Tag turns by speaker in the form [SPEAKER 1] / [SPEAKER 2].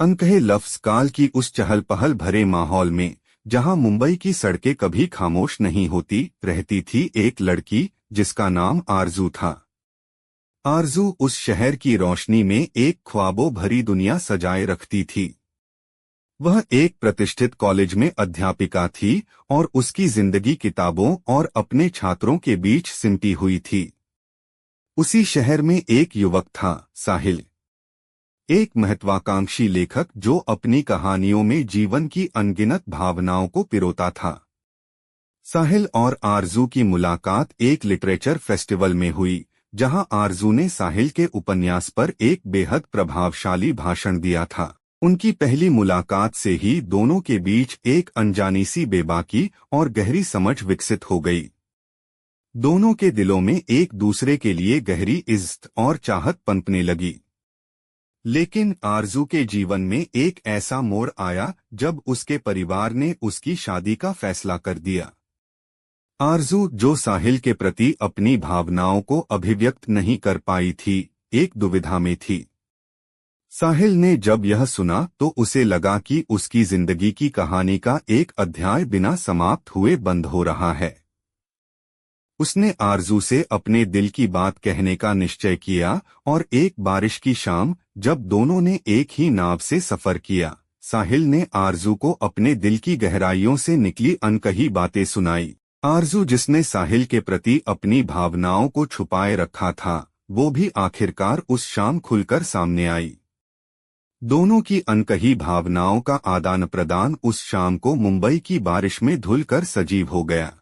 [SPEAKER 1] अनकहे लफ्ज काल की उस चहल पहल भरे माहौल में, जहां मुंबई की सड़कें कभी खामोश नहीं होती, रहती थी एक लड़की जिसका नाम आरजू था। आरजू उस शहर की रोशनी में एक ख्वाबों भरी दुनिया सजाए रखती थी। वह एक प्रतिष्ठित कॉलेज में अध्यापिका थी और उसकी जिंदगी किताबों और अपने छात्रों के बीच सिमटी हुई थी। उसी शहर में एक युवक था, साहिल, एक महत्वाकांक्षी लेखक जो अपनी कहानियों में जीवन की अनगिनत भावनाओं को पिरोता था। साहिल और आरजू की मुलाकात एक लिटरेचर फेस्टिवल में हुई, जहां आरजू ने साहिल के उपन्यास पर एक बेहद प्रभावशाली भाषण दिया था। उनकी पहली मुलाकात से ही दोनों के बीच एक अनजानी सी बेबाकी और गहरी समझ विकसित हो गई। दोनों के दिलों में एक दूसरे के लिए गहरी इज्जत और चाहत पनपने लगी। लेकिन आरजू के जीवन में एक ऐसा मोड़ आया जब उसके परिवार ने उसकी शादी का फैसला कर दिया। आरजू, जो साहिल के प्रति अपनी भावनाओं को अभिव्यक्त नहीं कर पाई थी, एक दुविधा में थी। साहिल ने जब यह सुना तो उसे लगा कि उसकी जिंदगी की कहानी का एक अध्याय बिना समाप्त हुए बंद हो रहा है। उसने आरजू से अपने दिल की बात कहने का निश्चय किया और एक बारिश की शाम, जब दोनों ने एक ही नाव से सफर किया, साहिल ने आरजू को अपने दिल की गहराइयों से निकली अनकही बातें सुनाई। आरजू, जिसने साहिल के प्रति अपनी भावनाओं को छुपाए रखा था, वो भी आखिरकार उस शाम खुलकर सामने आई। दोनों की अनकही भावनाओं का आदान प्रदान उस शाम को मुंबई की बारिश में धुलकर सजीव हो गया।